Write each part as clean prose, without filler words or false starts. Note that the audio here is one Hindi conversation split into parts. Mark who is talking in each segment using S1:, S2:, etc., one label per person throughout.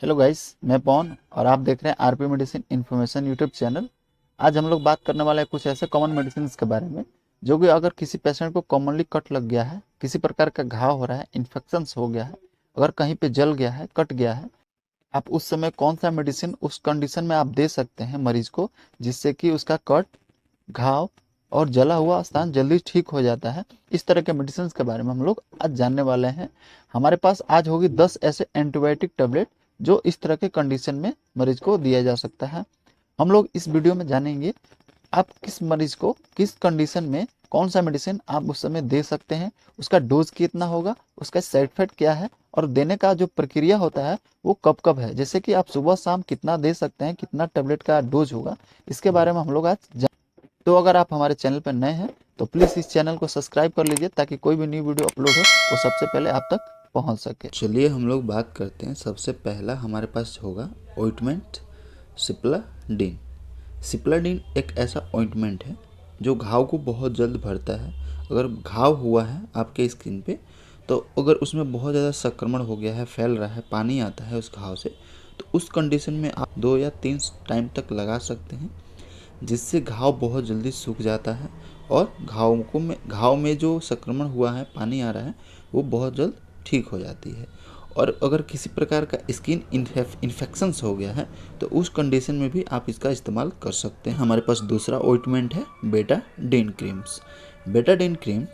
S1: हेलो गाइस, मैं पवन और आप देख रहे हैं RP medicine information YouTube channel. आज हम लोग बात करने वाले हैं कुछ ऐसे कॉमन मेडिसिन के बारे में जो कि अगर किसी पेशेंट को कॉमनली कट लग गया है, किसी प्रकार का घाव हो रहा है, इन्फेक्शंस हो गया है, अगर कहीं पे जल गया है, कट गया है, आप उस समय कौन सा मेडिसिन उस कंडीशन में आप दे सकते हैं मरीज को, जिससे कि उसका कट, घाव और जला हुआ स्थान जल्दी ठीक हो जाता है। इस तरह के मेडिसिन के बारे में हम लोग आज जानने वाले हैं। हमारे पास आज होगी 10 ऐसे एंटीबायोटिक टेबलेट जो इस तरह के कंडीशन में मरीज को दिया जा सकता है। हम लोग इस वीडियो में जानेंगे आप किस मरीज को किस कंडीशन में कौन सा मेडिसिन आप उस समय दे सकते हैं, उसका डोज कितना होगा, उसका साइड इफेक्ट क्या है और देने का जो प्रक्रिया होता है वो कब कब है। जैसे कि आप सुबह शाम कितना दे सकते हैं, कितना टेबलेट का डोज होगा, इसके बारे में हम लोग आज तो अगर आप हमारे चैनल पर नए हैं तो प्लीज़ इस चैनल को सब्सक्राइब कर लीजिए ताकि कोई भी न्यू वीडियो अपलोड हो वो सबसे पहले आप तक पहुंच सके।
S2: चलिए हम लोग बात करते हैं। सबसे पहला हमारे पास होगा ऑइंटमेंट सिप्लाडीन। सिप्लाडीन एक ऐसा ऑइंटमेंट है जो घाव को बहुत जल्द भरता है। अगर घाव हुआ है आपके स्किन पे, तो अगर उसमें बहुत ज़्यादा संक्रमण हो गया है, फैल रहा है, पानी आता है उस घाव से, तो उस कंडीशन में आप 2 या 3 टाइम तक लगा सकते हैं, जिससे घाव बहुत जल्दी सूख जाता है और घाव में जो संक्रमण हुआ है, पानी आ रहा है, वो बहुत जल्द ठीक हो जाती है। और अगर किसी प्रकार का स्किन इन्फेक्शंस हो गया है तो उस कंडीशन में भी आप इसका इस्तेमाल कर सकते हैं। हमारे पास दूसरा ऑइंटमेंट है बेटाडीन क्रीम्स। बेटाडीन क्रीम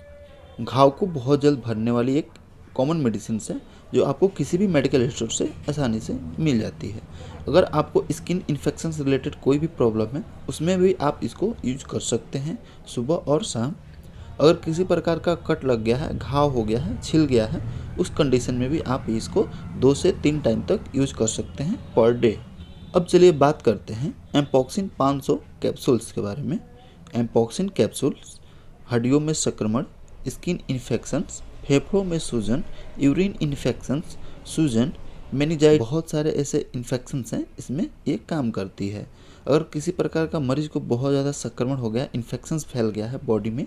S2: घाव को बहुत जल्द भरने वाली एक कॉमन मेडिसिन है जो आपको किसी भी मेडिकल स्टोर से आसानी से मिल जाती है। अगर आपको स्किन इन्फेक्शन से रिलेटेड कोई भी प्रॉब्लम है, उसमें भी आप इसको यूज कर सकते हैं सुबह और शाम। अगर किसी प्रकार का कट लग गया है, घाव हो गया है, छिल गया है, उस कंडीशन में भी आप इसको 2 से 3 टाइम तक यूज कर सकते हैं पर डे। अब चलिए बात करते हैं एम्पॉक्सिन 500 कैप्सूल्स के बारे में। एम्पॉक्सिन कैप्सूल्स हड्डियों में संक्रमण, स्किन इन्फेक्शंस, फेफड़ों में सूजन, यूरिन इन्फेक्शंस, सूजन, मेनिंजाइटिस, बहुत सारे ऐसे इन्फेक्शंस हैं, इसमें ये काम करती है। अगर किसी प्रकार का मरीज को बहुत ज़्यादा संक्रमण हो गया, इन्फेक्शंस फैल गया है बॉडी में,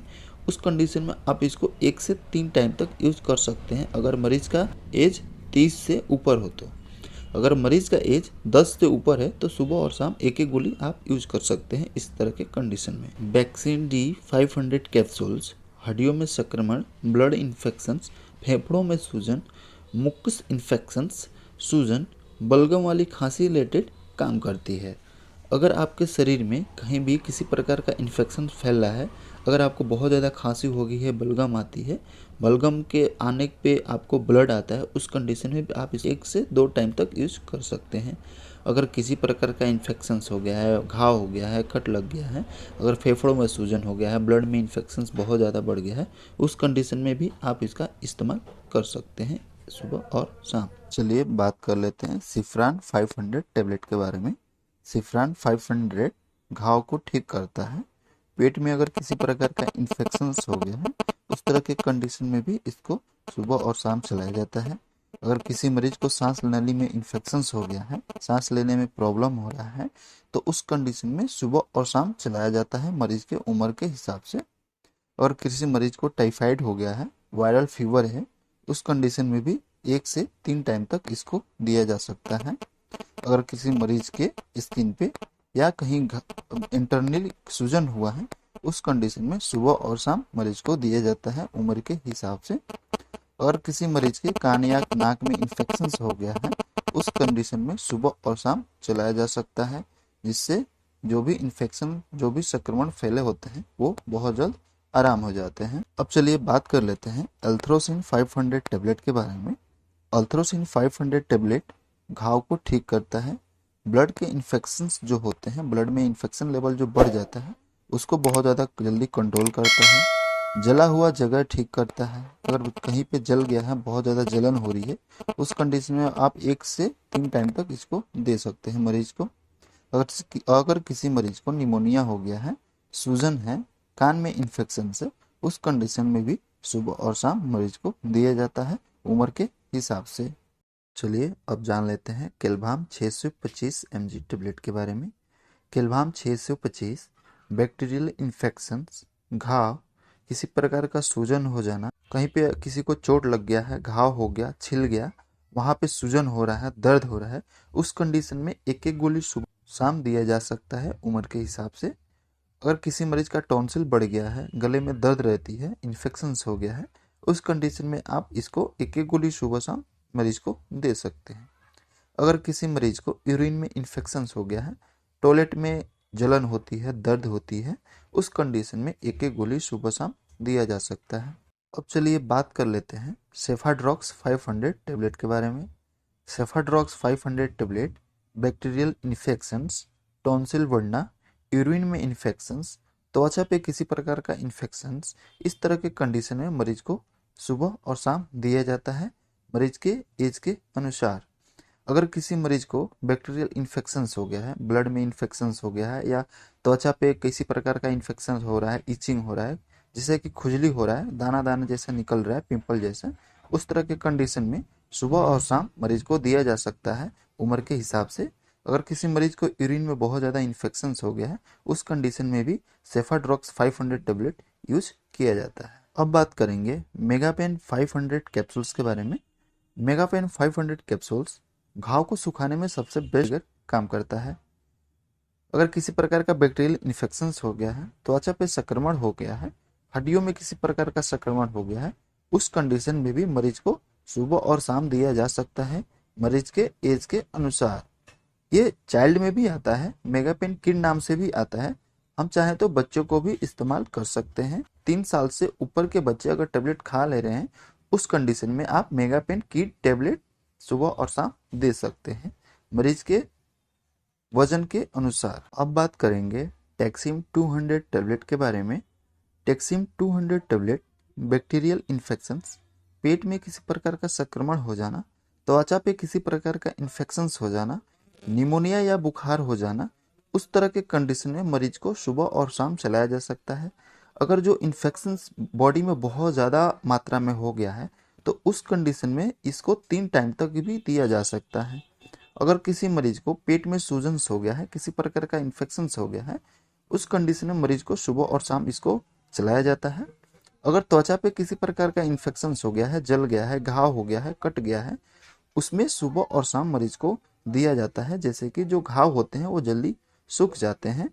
S2: उस कंडीशन में आप इसको 1 से 3 टाइम तक यूज कर सकते हैं अगर मरीज का एज 30 से ऊपर हो तो। अगर मरीज का एज 10 से ऊपर है तो सुबह और शाम एक एक गोली आप यूज कर सकते हैं इस तरह के कंडीशन में। वैक्सीन डी 500 कैप्सूल्स हड्डियों में संक्रमण, ब्लड इन्फेक्शंस, फेफड़ों में सूजन, मुकस इन्फेक्शंस, सूजन, बलगम वाली खांसी रिलेटेड काम करती है। अगर आपके शरीर में कहीं भी किसी प्रकार का इन्फेक्शन फैल रहा है, अगर आपको बहुत ज़्यादा खांसी हो गई है, बलगम आती है, बलगम के आने पे आपको ब्लड आता है, उस कंडीशन में भी आप इसे 1 से 2 टाइम तक यूज कर सकते हैं। अगर किसी प्रकार का इन्फेक्शंस हो गया है, घाव हो गया है, कट लग गया है, अगर फेफड़ों में सूजन हो गया है, ब्लड में इन्फेक्शंस बहुत ज़्यादा बढ़ गया है, उस कंडीशन में भी आप इसका इस्तेमाल कर सकते हैं सुबह और शाम।
S1: चलिए बात कर लेते हैं सिफ्रान 500 टेबलेट के बारे में। सिफ्रान 500 घाव को ठीक करता है। पेट में अगर किसी प्रकार का इन्फेक्शन हो गया है, उस तरह के कंडीशन में भी इसको सुबह और शाम चलाया जाता है। अगर किसी मरीज को सांस नली में इन्फेक्शन हो गया है, सांस लेने में प्रॉब्लम हो रहा है, तो उस कंडीशन में सुबह और शाम चलाया जाता है मरीज के उम्र के हिसाब से। और किसी मरीज को टाइफाइड हो गया है, वायरल फीवर है, उस कंडीशन में भी 1 से 3 टाइम तक इसको दिया जा सकता है। अगर किसी मरीज के स्किन पे या कहीं इंटरनली सूजन हुआ है, उस कंडीशन में सुबह और शाम मरीज को दिया जाता है उम्र के हिसाब से। अगर किसी मरीज के कान या नाक में इन्फेक्शन हो गया है, उस कंडीशन में सुबह और शाम चलाया जा सकता है, जिससे जो भी इन्फेक्शन, जो भी संक्रमण फैले होते हैं वो बहुत जल्द आराम हो जाते हैं। अब चलिए बात कर लेते हैं एल्थ्रोसिन 500 टेबलेट के बारे में। एल्थ्रोसिन 500 टेबलेट घाव को ठीक करता है। ब्लड के इन्फेक्शंस जो होते हैं, ब्लड में इन्फेक्शन लेवल जो बढ़ जाता है, उसको बहुत ज़्यादा जल्दी कंट्रोल करता है। जला हुआ जगह ठीक करता है। अगर कहीं पे जल गया है, बहुत ज़्यादा जलन हो रही है, उस कंडीशन में आप 1 से 3 टाइम तक इसको दे सकते हैं मरीज को। अगर किसी मरीज को निमोनिया हो गया है, सूजन है, कान में इन्फेक्शन है, उस कंडीशन में भी सुबह और शाम मरीज को दिया जाता है उम्र के हिसाब से। चलिए अब जान लेते हैं केलभाम 625 mg टेबलेट के बारे में। केलभाम 625 बैक्टीरियल इन्फेक्शंस, घाव, किसी प्रकार का सूजन हो जाना, कहीं पे किसी को चोट लग गया है, घाव हो गया, छिल गया, वहाँ पे सूजन हो रहा है, दर्द हो रहा है, उस कंडीशन में एक एक गोली सुबह शाम दिया जा सकता है उम्र के हिसाब से। अगर किसी मरीज का टॉन्सिल बढ़ गया है, गले में दर्द रहती है, इन्फेक्शंस हो गया है, उस कंडीशन में आप इसको एक एक गोली सुबह शाम मरीज को दे सकते हैं। अगर किसी मरीज को यूरिन में इन्फेक्शंस हो गया है, टॉयलेट में जलन होती है, दर्द होती है, उस कंडीशन में एक एक गोली सुबह शाम दिया जा सकता है। अब चलिए बात कर लेते हैं सेफाड्रॉक्स 500 टेबलेट के बारे में। Cefadrox 500 tablet bacterial infections, tonsil बढ़ना, यूरिन में इन्फेक्शंस, त्वचा पे किसी प्रकार का इन्फेक्शंस, इस तरह के कंडीशन में मरीज को सुबह और शाम दिया जाता है मरीज के एज के अनुसार। अगर किसी मरीज को बैक्टीरियल इन्फेक्शंस हो गया है, ब्लड में इन्फेक्शंस हो गया है, या त्वचा पे किसी प्रकार का इन्फेक्शन हो रहा है, इचिंग हो रहा है, जैसे कि खुजली हो रहा है, दाना दाना जैसा निकल रहा है, पिंपल जैसा, उस तरह के कंडीशन में सुबह और शाम मरीज को दिया जा सकता है उम्र के हिसाब से। अगर किसी मरीज को यूरिन में बहुत ज़्यादा इन्फेक्शंस हो गया है, उस कंडीशन में भी सेफाड्रॉक्स 500 टेबलेट यूज किया जाता है। अब बात करेंगे मेगापेन 500 कैप्सूल्स के बारे में। मेगापेन 500 कैप्सूल्स घाव को सुखाने में सबसे बेस्ट काम करता है। अगर किसी प्रकार का बैक्टीरियल इन्फेक्शन हो गया है, त्वचा पे संक्रमण हो गया है, हड्डियों में किसी प्रकार का संक्रमण हो गया है, उस कंडीशन में भी मरीज को सुबह और शाम दिया जा सकता है मरीज के एज के अनुसार। ये चाइल्ड में भी आता है, मेगापेन किड नाम से भी आता है। हम चाहें तो बच्चों को भी इस्तेमाल कर सकते हैं। 3 साल से ऊपर के बच्चे अगर टेबलेट खा ले रहे हैं, उस कंडीशन में आप मेगापेन किड टेबलेट सुबह और शाम दे सकते हैं मरीज के वजन के अनुसार। अब बात करेंगे टैक्सिम 200 टेबलेट के बारे में। टैक्सिम 200 टेबलेट बैक्टीरियल इन्फेक्शंस, पेट में किसी प्रकार का संक्रमण हो जाना, त्वचा पे किसी प्रकार का इन्फेक्शंस हो जाना, निमोनिया या बुखार हो जाना, उस तरह के कंडीशन में मरीज को सुबह और शाम चलाया जा सकता है। अगर जो इन्फेक्शंस बॉडी में बहुत ज़्यादा मात्रा में हो गया है, तो उस कंडीशन में इसको 3 टाइम तक भी दिया जा सकता है। अगर किसी मरीज को पेट में सूजन्स हो गया है, किसी प्रकार का इन्फेक्शंस हो गया है, उस कंडीशन में मरीज को सुबह और शाम इसको चलाया जाता है। अगर त्वचा पे किसी प्रकार का इन्फेक्शंस हो गया है, जल गया है, घाव हो गया है, कट गया है, उसमें सुबह और शाम मरीज को दिया जाता है, जैसे कि जो घाव होते हैं वो जल्दी सूख जाते हैं